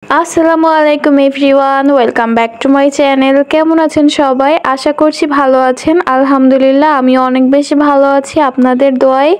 আসসালামু আলাইকুম everyone, welcome back to my channel. কেমন আছেন সবাই? আশা করছি ভালো আছেন। আলহামদুলিল্লাহ আমি অনেক বেশি ভালো আছি আপনাদের দোয়ায়।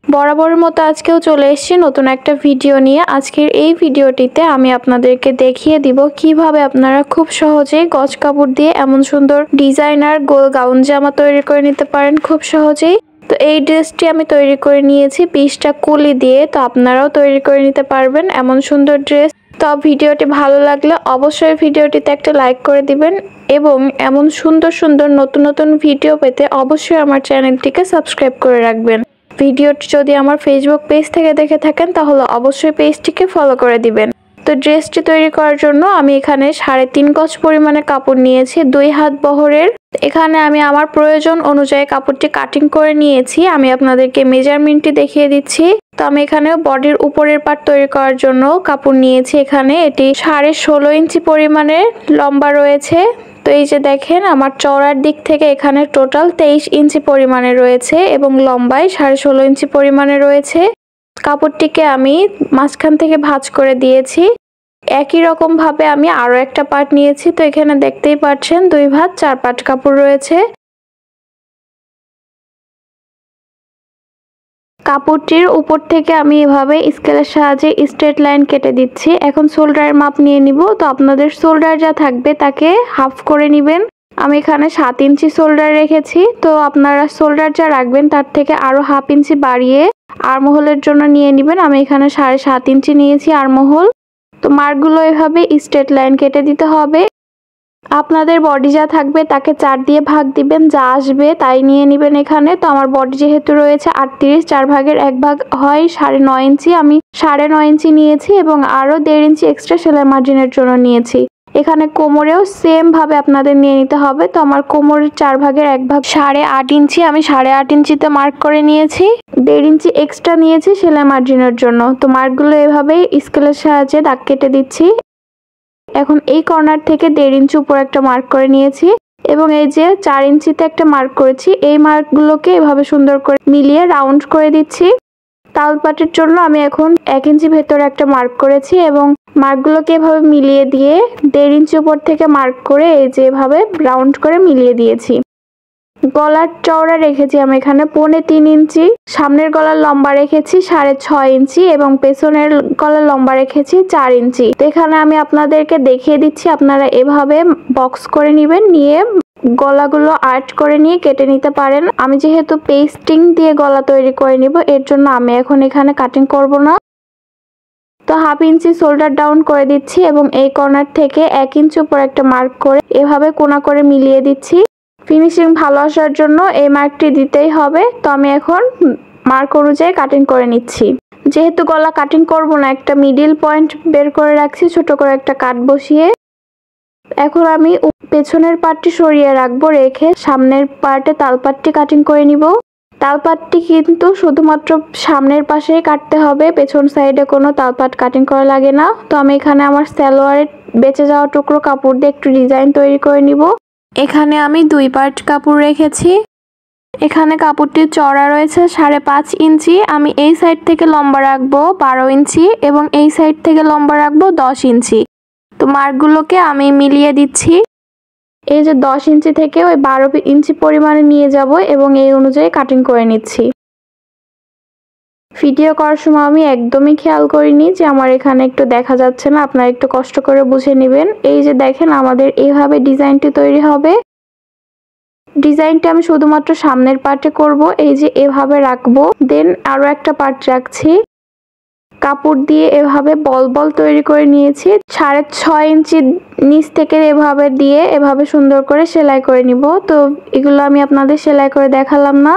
বরাবরের মতো আজকেও চলে এসেছি নতুন একটা ভিডিও নিয়ে। আজকের এই ভিডিওটিতে আমি আপনাদেরকে দেখিয়ে দিব কিভাবে আপনারা খুব সহজেই গজ কাপড় দিয়ে এমন সুন্দর ডিজাইনার গোল গাউন জামা তৈরি করে নিতে পারেন খুব সহজেই। তো এই ড্রেসটি আমি তৈরি করে নিয়েছি 20টা কুলি দিয়ে। তো আপনারাও তৈরি করে নিতে পারবেন এমন সুন্দর ড্রেস। তো ভিডিওটি ভালো লাগলে অবশ্যই ভিডিওটিতে একটা লাইক করে দিবেন এবং এমন সুন্দর সুন্দর নতুন নতুন ভিডিও পেতে অবশ্যই আমার চ্যানেলটিকে সাবস্ক্রাইব করে রাখবেন। ভিডিওটি যদি আমার ফেসবুক পেজ থেকে দেখে থাকেন তাহলে অবশ্যই পেজটিকে ফলো করে দিবেন। তো ড্রেসটি তৈরি করার জন্য আমি এখানে 3.5 গজ পরিমাণে কাপড় নিয়েছি 2 হাত বহরের। এখানে আমি আমার প্রয়োজন অনুযায়ী কাপড়টি কাটিং করে নিয়েছি। আমি আপনাদেরকে মেজারমেন্টটি দেখিয়ে দিচ্ছি। তো আমি এখানে বডির উপরের পার্ট তৈরি করার জন্য কাপড় নিয়েছি। এখানে এটি 16.5 ইঞ্চি পরিমাণের লম্বা রয়েছে। তো এই যে দেখেন আমার চওড়ার দিক থেকে এখানে টোটাল 23 ইঞ্চি পরিমাণে রয়েছে এবং লম্বায় 16.5 ইঞ্চি পরিমাণে রয়েছে। কাপড়টিকে আমি মাঝখান থেকে ভাঁজ করে দিয়েছি। একই রকম ভাবে আমি আরো একটা পার্ট নিয়েছি। তো এখানে দেখতেই পাচ্ছেন 2 ভাঁজ 4 পাট কাপড় রয়েছে। কাপড়টির উপর থেকে আমি এভাবে স্কেলের সাহায্যে স্ট্রেট লাইন কেটে দিচ্ছি। এখন শোল্ডারের মাপ নিয়ে নিব। তো আপনাদের শোল্ডার যা থাকবে তাকে হাফ করে নেবেন। আমি এখানে 7 ইঞ্চি শোল্ডার রেখেছি। তো আপনারা শোল্ডার যা রাখবেন তার থেকে আরো হাফ ইঞ্চি বাড়িয়ে আর্মহোলের জন্য নিয়ে নেবেন। আমি এখানে 7.5 ইঞ্চি নিয়েছি আর্মহোল। তো মার্কগুলো এভাবে স্ট্রেট লাইন কেটে দিতে হবে। আপনাদের বডি যা থাকবে তাকে 4 দিয়ে ভাগ দিবেন, যা আসবে তাই নিয়ে নেবেন এখানে। তো আমার বডি যেহেতু রয়েছে 38, 4 ভাগের 1 ভাগ হয় 9.5 ইঞ্চি। আমি 9.5 ইঞ্চি নিয়েছি এবং আরো 1.5 ইঞ্চি এক্সট্রা সেলাই মার্জিনের জন্য নিয়েছি। এখানে কোমরেও সেম ভাবে আপনাদের নিয়ে নিতে হবে। তো আমার কোমরের 4 ভাগের 1 ভাগ 8.5 ইঞ্চি, আমি 8.5 ইঞ্চিতে মার্ক করে নিয়েছি। 1.5 ইঞ্চি এক্সট্রা নিয়েছি সেলাই মার্জিনের জন্য। তো মার্কগুলো এভাবেই স্কেলের সাহায্যে দাগ কেটে দিচ্ছি। এখন এই কর্নার থেকে 1.5 ইঞ্চি উপর একটা মার্ক করে নিয়েছি এবং এই যে 4 ইঞ্চিতে একটা মার্ক করেছি, এই মার্কগুলোকে এভাবে সুন্দর করে মিলিয়ে রাউন্ড করে দিচ্ছি। তালপাটের জন্য আমি এখন 1 ইঞ্চি ভেতরে একটা মার্ক করেছি এবং মার্কগুলোকে এভাবে মিলিয়ে দিয়ে 1.5 ইঞ্চি উপর থেকে মার্ক করে এই যে এভাবে রাউন্ড করে মিলিয়ে দিয়েছি। গলার চওড়া রেখেছি আমি এখানে 3.25 ইঞ্চি, সামনের গলার লম্বা রেখেছি 6.5 ইঞ্চি এবং পেছনের গলার লম্বা রেখেছি 4 ইঞ্চি। তো এখানে আমি আপনাদেরকে দেখিয়ে দিচ্ছি, আপনারা এভাবে বক্স করে নেবেন, নিয়ে গলাগুলো আর্ট করে নিয়ে কেটে নিতে পারেন। আমি যেহেতু পেস্টিং দিয়ে গলা তৈরি করে নিব, এর জন্য আমি এখন এখানে কাটিং করব না। তো হাফ ইঞ্চি শোল্ডার ডাউন করে দিচ্ছি এবং এই কর্নার থেকে 1 ইঞ্চি উপর একটা মার্ক করে এভাবে কোনা করে মিলিয়ে দিচ্ছি। ফিনিশিং ভালো আসার জন্য এই মার্কটি দিতেই হবে। তো আমি এখন মার্ক অনুযায়ী কাটিং করে নিচ্ছি। যেহেতু গলা কাটিং করব না, একটা মিডিল পয়েন্ট বের করে রাখছি ছোট করে একটা কাট বসিয়ে। এখন আমি পেছনের পার্টটি সরিয়ে রাখবো, রেখে সামনের পার্টে তালপাটটি কাটিং করে নিব। তালপাটটি কিন্তু শুধুমাত্র সামনের পাশেই কাটতে হবে, পেছন সাইডে কোনো তালপাট কাটিং করা লাগে না। তো আমি এখানে আমার সালোয়ারের বেঁচে যাওয়া টুকরো কাপড় দিয়ে একটু ডিজাইন তৈরি করে নিব। এখানে আমি 2 পার্ট কাপড় রেখেছি। এখানে কাপড়টির চওড়া রয়েছে 5.5 ইঞ্চি। আমি এই সাইড থেকে লম্বা রাখবো 12 ইঞ্চি এবং এই সাইড থেকে লম্বা রাখবো 10 ইঞ্চি। তো মার্কগুলোকে আমি মিলিয়ে দিচ্ছি। এই যে 10 ইঞ্চি থেকে ওই 12 ইঞ্চি পরিমাণে নিয়ে যাব এবং এই অনুযায়ী কাটিং করে নিচ্ছি। ভিডিও করার সময় আমি একদমই খেয়াল করিনি যে আমার এখানে একটু দেখা যাচ্ছে না, আপনারা একটু কষ্ট করে বুঝে নেবেন। এই যে দেখেন আমাদের এইভাবে ডিজাইনটি তৈরি হবে। ডিজাইনটা আমি শুধুমাত্র সামনের পার্টে করব, এই যে এভাবে রাখবো, দেন আরো একটা পার্ট রাখছি। কাপড় দিয়ে এভাবে বল বল তৈরি করে নিয়েছি। 6.5 ইঞ্চি নিচ থেকে এভাবে দিয়ে এভাবে সুন্দর করে সেলাই করে নিব। তো এগুলো আমি আপনাদের সেলাই করে দেখালাম না।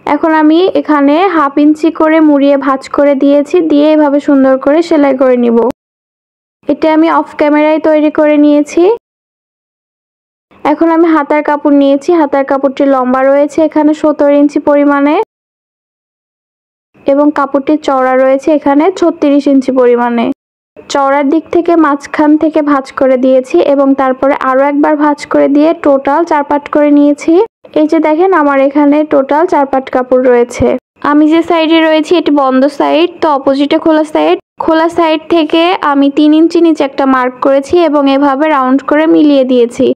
এখন আমি এখানে হাফ ইঞ্চি করে মুড়িয়ে ভাঁজ করে দিয়েছি, দিয়ে এভাবে সুন্দর করে সেলাই করে নিব। এটা আমি অফ ক্যামেরায় তৈরি করে নিয়েছি। এখন আমি হাতার কাপড় নিয়েছি। হাতার কাপড়টি লম্বা রয়েছে এখানে 17 ইঞ্চি পরিমাণে এবং কাপড়টির চওড়া রয়েছে এখানে 36 ইঞ্চি পরিমাণে। চওড়ার দিক থেকে মাঝখান থেকে ভাঁজ করে দিয়েছি এবং তারপরে আরো একবার ভাঁজ করে দিয়ে টোটাল 4 পাট করে নিয়েছি। এই যে দেখেন আমার এখানে টোটাল 4 পাট কাপড় রয়েছে। আমি যে সাইডে রয়েছি এটি বন্ধ সাইড, তো অপোজিটে খোলা সাইড। খোলা সাইড থেকে আমি 3 ইঞ্চি নিচে একটা মার্ক করেছি এবং এভাবে রাউন্ড করে মিলিয়ে দিয়েছি।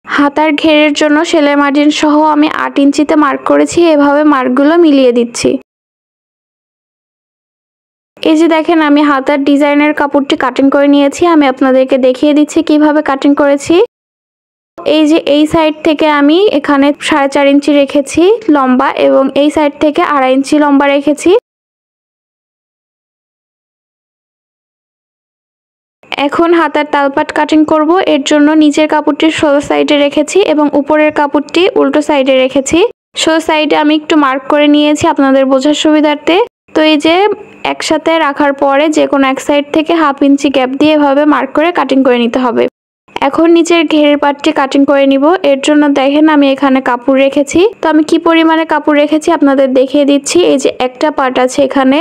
হাতার ঘেরের জন্য সেলাই মার্জিন সহ আমি 8 ইঞ্চিতে মার্ক করেছি, এভাবে মার্কগুলো মিলিয়ে দিচ্ছি। এই যে দেখেন আমি হাতার ডিজাইনের কাপড়টি কাটিং করে নিয়েছি, আমি আপনাদেরকে দেখিয়ে দিচ্ছি কিভাবে কাটিং করেছি। এই যে এই সাইড থেকে আমি এখানে 4.5 ইঞ্চি রেখেছি লম্বা এবং এই সাইড থেকে 2.5 ইঞ্চি লম্বা রেখেছি। এখন হাতার তালপাট কাটিং করব, এর জন্য নিচের কাপড়টি সোজা সাইডে রেখেছি এবং উপরের কাপড়টি উল্টো সাইডে রেখেছি। সোজা সাইডে আমি একটু মার্ক করে নিয়েছি আপনাদের বোঝার সুবিধার্থে। তো এই যে একসাথে রাখার পরে যে কোনো এক সাইড থেকে 1/2 ইঞ্চি গ্যাপ দিয়ে এভাবে মার্ক করে কাটিং করে নিতে হবে। এখন নিচের ঘেরের পার্টটি কাটিং করে নিব। এর জন্য দেখেন আমি এখানে কাপড় রেখেছি, তো আমি কি পরিমাণে কাপড় রেখেছি আপনাদের দেখিয়ে দিচ্ছি। এই যে একটা পার্ট আছে এখানে,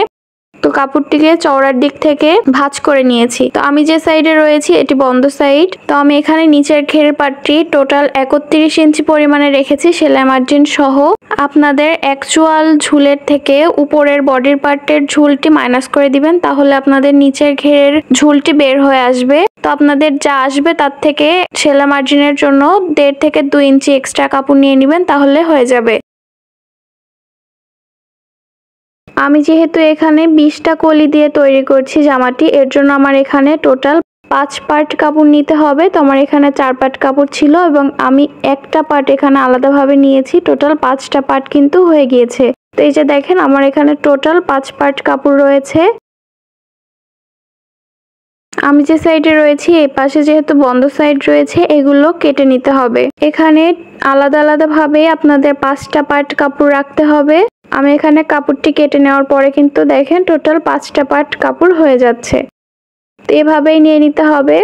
তো কাপড়টিকে চওড়ার দিক থেকে ভাঁজ করে নিয়েছি। তো আমি যে সাইডে রয়েছি এটি বন্ধ সাইড, তো আমি এখানে নিচের ঘেরের পার্টটি টোটাল 31 ইঞ্চি পরিমাণে রেখেছি সেলাই মার্জিন সহ। আপনাদের অ্যাকচুয়াল ঝুলের থেকে উপরের বডির পার্টের ঝুলটি মাইনাস করে দিবেন, তাহলে আপনাদের নিচের ঘেরের ঝুলটি বের হয়ে আসবে। তো আপনাদের যা আসবে তার থেকে সেলাই মার্জিনের জন্য 1.5 থেকে 2 ইঞ্চি এক্সট্রা কাপড় নিয়ে নেবেন, তাহলে হয়ে যাবে। আমি যেহেতু এখানে 20টা কলি দিয়ে তৈরি করছি জামাটি, এর জন্য আমার এখানে টোটাল 5 পার্ট কাপড় নিতে হবে। তো আমার এখানে 4 পার্ট কাপড় ছিল এবং আমি একটা পার্ট এখানে আলাদাভাবে নিয়েছি, টোটাল 5টা পার্ট কিন্তু হয়ে গিয়েছে। তো এই যে দেখেন আমার এখানে টোটাল 5 পার্ট কাপড় রয়েছে। আমি যে সাইডে রয়েছি এই পাশে যেহেতু বন্ধ সাইড রয়েছে, এগুলো কেটে নিতে হবে। এখানে আলাদা আলাদা ভাবে আপনাদের 5টা পার্ট কাপড় রাখতে হবে। আমি এখানে কাপড়টি কেটে নেওয়ার পরে কিন্তু দেখেন টোটাল 5টা পার্ট কাপড় হয়ে যাচ্ছে। তো এভাবেই নিয়ে নিতে হবে।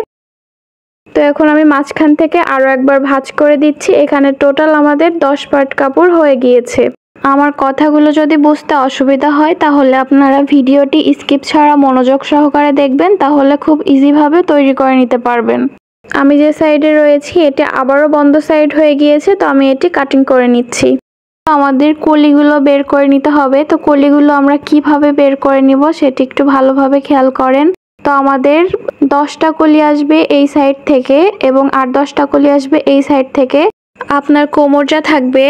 তো এখন আমি মাঝখান থেকে আরো একবার ভাঁজ করে দিচ্ছি। এখানে টোটাল আমাদের 10 পার্ট কাপড় হয়ে গিয়েছে। আমার কথাগুলো যদি বুঝতে অসুবিধা হয় তাহলে আপনারা ভিডিওটি স্কিপ ছাড়া মনোযোগ সহকারে দেখবেন, তাহলে খুব ইজিভাবে তৈরি করে নিতে পারবেন। আমি যে সাইডে রয়েছি এটি আবারও বন্ধ সাইড হয়ে গিয়েছে, তো আমি এটি কাটিং করে নিচ্ছি। আমাদের কলিগুলো বের করে নিতে হবে। তো কলিগুলো আমরা কিভাবে বের করে নিব সেটি একটু ভালোভাবে খেয়াল করেন। তো আমাদের 10টা কলি আসবে এই সাইড থেকে এবং আর 10টা কলি আসবে এই সাইড থেকে। আপনার কোমর যা থাকবে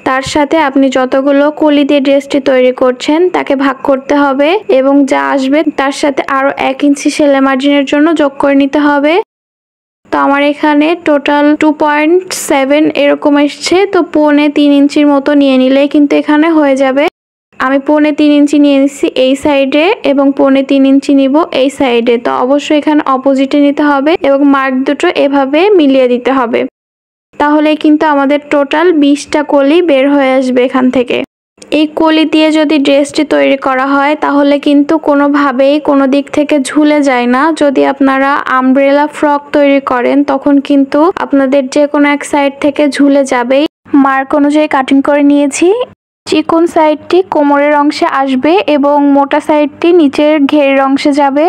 তার সাথে আপনি যতগুলো কলি দিয়ে ড্রেসটি তৈরি করছেন তাকে ভাগ করতে হবে এবং যা আসবে তার সাথে আরো 1 ইঞ্চি সেলাই মার্জিনের জন্য যোগ করে নিতে হবে। তো আমার এখানে টোটাল 2.7 এরকম এসছে। তো 3.25 ইঞ্চির মতো নিয়ে নিলেই কিন্তু এখানে হয়ে যাবে। আমি 3.25 ইঞ্চি নিয়ে নিচ্ছি এই সাইডে এবং 3.25 ইঞ্চি নিব এই সাইডে। তো অবশ্যই এখানে অপোজিটে নিতে হবে এবং মার্ক দুটো এভাবে মিলিয়ে দিতে হবে, তাহলে কিন্তু আমাদের টোটাল 20টা কলি বের হয়ে আসবে এখান থেকে। এই কলি দিয়ে যদি ড্রেসটি তৈরি করা হয় তাহলে কিন্তু কোনোভাবেই কোনো দিক থেকে ঝুলে যায় না। যদি আপনারা আমব্রেলা ফ্রক তৈরি করেন তখন কিন্তু আপনাদের যে কোনো এক সাইড থেকে ঝুলে যাবেই। মার্ক অনুযায়ী কাটিং করে নিয়েছি। চিকন সাইডটি কোমরের অংশে আসবে এবং মোটা সাইডটি নিচের ঘেরের অংশে যাবে।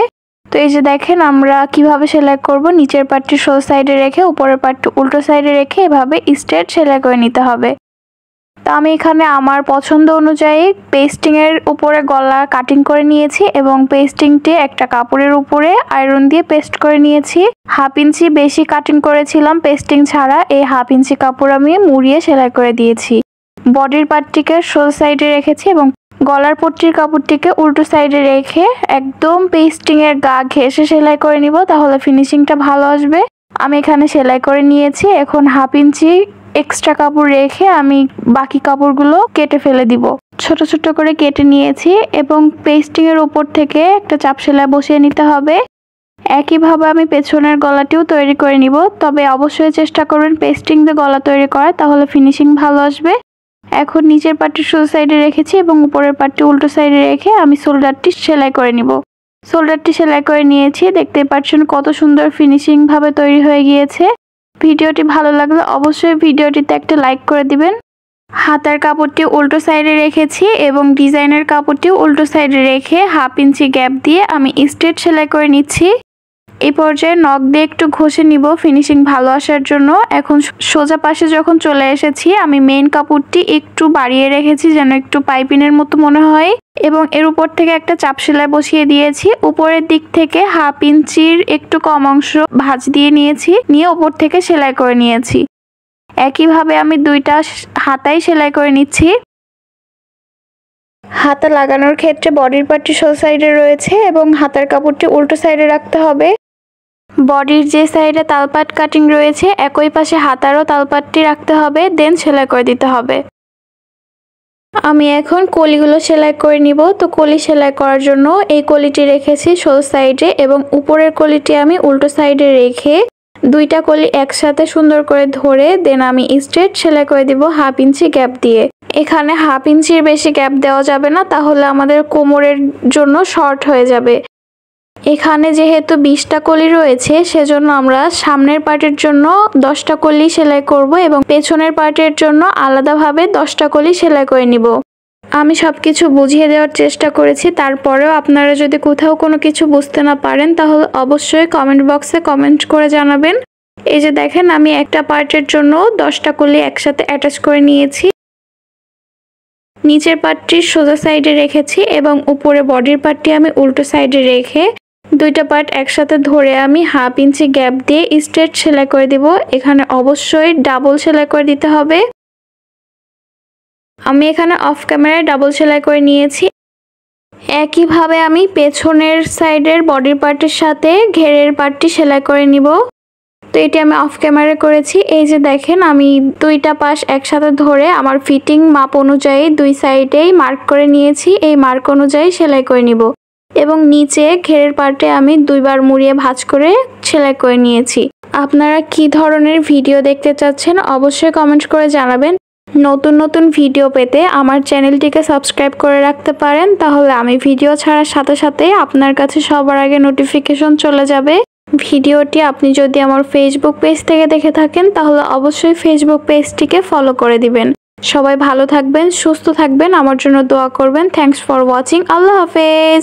তো এই যে দেখেন আমরা কিভাবে সেলাই করব, নিচের পার্টটি সোজা সাইডে রেখে উপরের পার্টটি উল্টো সাইডে রেখে এভাবে স্ট্রেট সেলাই করে নিতে হবে। তো আমি এখানে আমার পছন্দ অনুযায়ী পেস্টিং এর উপরে গলা কাটিং করে নিয়েছি এবং পেস্টিংটি একটা কাপড়ের উপরে আয়রন দিয়ে পেস্ট করে নিয়েছি। 1/2 ইঞ্চি বেশি কাটিং করেছিলাম পেস্টিং ছাড়া, এই 1/2 ইঞ্চি কাপড় আমি মুড়িয়ে সেলাই করে দিয়েছি। বডির পার্টটিকে সোজা সাইডে রেখেছি এবং গলার পট্টির কাপড়টিকে উল্টো সাইডে রেখে একদম পেস্টিং এর গা ঘেঁষে সেলাই করে নিব, তাহলে ফিনিশিংটা ভালো আসবে। আমি এখানে সেলাই করে নিয়েছি। এখন 1/2 ইঞ্চি এক্সট্রা কাপড় রেখে আমি বাকি কাপড়গুলো কেটে ফেলে দিব। ছোট ছোট করে কেটে নিয়েছি এবং পেস্টিং এর উপর থেকে একটা চাপ সেলাই বসিয়ে নিতে হবে। একইভাবে আমি পেছনের গলাটিও তৈরি করে নিব, তবে অবশ্যই চেষ্টা করবেন পেস্টিং দিয়ে গলা তৈরি করার, তাহলে ফিনিশিং ভালো আসবে। এখন নিচের পার্টটি সোজা সাইডে রেখেছি এবং উপরের পার্টটি উল্টো সাইডে রেখে আমি শোল্ডারটি সেলাই করে নিব। শোল্ডারটি সেলাই করে নিয়েছি, দেখতে পাচ্ছেন কত সুন্দর ফিনিশিং ভাবে তৈরি হয়ে গিয়েছে। ভিডিওটি ভালো লাগলে অবশ্যই ভিডিওটিতে একটা লাইক করে দিবেন। হাতার কাপড়টি উল্টো সাইডে রেখেছি এবং ডিজাইনের কাপড়টি উল্টো সাইডে রেখে 1/2 ইঞ্চি গ্যাপ দিয়ে আমি স্ট্রেট সেলাই করে নিচ্ছি। এই পর্যায়ে নখ দিয়ে একটু ঘষে নিব ফিনিশিং ভালো আসার জন্য। এখন সোজা পাশে যখন চলে এসেছি, আমি মেইন কাপড়টি একটু বাড়িয়ে রেখেছি যেন একটু পাইপিনের মতো মনে হয়, এবং এর উপর থেকে একটা চাপ সেলাই বসিয়ে দিয়েছি। উপরের দিক থেকে 1/2 ইঞ্চির একটু কম অংশ ভাঁজ দিয়ে নিয়েছি, নিয়ে উপর থেকে সেলাই করে নিয়েছি। একইভাবে আমি দুইটা হাতাই সেলাই করে নিচ্ছি। হাতা লাগানোর ক্ষেত্রে বডির পার্টটি সোজা সাইডে রয়েছে এবং হাতার কাপড়টি উল্টো সাইডে রাখতে হবে। বডির যে সাইডে তালপাট কাটিং রয়েছে একই পাশে হাতারও তালপাটটি রাখতে হবে, দেন সেলাই করে দিতে হবে। আমি এখন কলিগুলো সেলাই করে নিব। তো কলি সেলাই করার জন্য এই কলিটি রেখেছি সোজা সাইডে এবং উপরের কলিটি আমি উল্টো সাইডে রেখে দুইটা কলি একসাথে সুন্দর করে ধরে দেন আমি স্ট্রেট সেলাই করে দিব 1/2 ইঞ্চি গ্যাপ দিয়ে। এখানে 1/2 ইঞ্চির বেশি গ্যাপ দেওয়া যাবে না, তাহলে আমাদের কোমরের জন্য শর্ট হয়ে যাবে। এখানে যেহেতু 20টা কলি রয়েছে সেজন্য আমরা সামনের পার্টের জন্য 10টা কলি সেলাই করব এবং পেছনের পার্টের জন্য আলাদাভাবে 10টা কলি সেলাই করে নিব। আমি সবকিছু বুঝিয়ে দেওয়ার চেষ্টা করেছি, তারপরেও আপনারা যদি কোথাও কোনো কিছু বুঝতে না পারেন তাহলে অবশ্যই কমেন্ট বক্সে কমেন্ট করে জানাবেন। এই যে দেখেন, আমি একটা পার্টের জন্য 10টা কলি একসাথে অ্যাটাচ করে নিয়েছি। নিচের পার্টটি সোজা সাইডে রেখেছি এবং উপরে বডির পার্টটি আমি উল্টো সাইডে রেখে দুইটা পার্ট একসাথে ধরে আমি 1/2 ইঞ্চি গ্যাপ দিয়ে স্ট্রেট সেলাই করে দিব। এখানে অবশ্যই ডাবল সেলাই করে দিতে হবে। আমি এখানে অফ ক্যামেরায় ডাবল সেলাই করে নিয়েছি। একইভাবে আমি পেছনের সাইডের বডির পার্টের সাথে ঘেরের পার্টটি সেলাই করে নিব। তো এটি আমি অফ ক্যামেরায় করেছি। এই যে দেখেন, আমি দুইটা পাশ একসাথে ধরে আমার ফিটিং মাপ অনুযায়ী দুই সাইডেই মার্ক করে নিয়েছি। এই মার্ক অনুযায়ী সেলাই করে নিব এবং নিচে ঘেরের পার্টে আমি দুইবার মুড়িয়ে ভাঁজ করে সেলাই করে নিয়েছি। আপনারা কি ধরনের ভিডিও দেখতে চাচ্ছেন অবশ্যই কমেন্ট করে জানাবেন। নতুন নতুন ভিডিও পেতে আমার চ্যানেলটিকে সাবস্ক্রাইব করে রাখতে পারেন, তাহলে আমি ভিডিও ছাড়ার সাথে সাথে আপনার কাছে সবার আগে নোটিফিকেশন চলে যাবে। ভিডিওটি আপনি যদি আমার ফেসবুক পেজ থেকে দেখে থাকেন তাহলে অবশ্যই ফেসবুক পেজটিকে ফলো করে দিবেন। সবাই ভালো থাকবেন, সুস্থ থাকবেন, আমার জন্য দোয়া করবেন। Thanks for watching. আল্লাহ হাফেজ।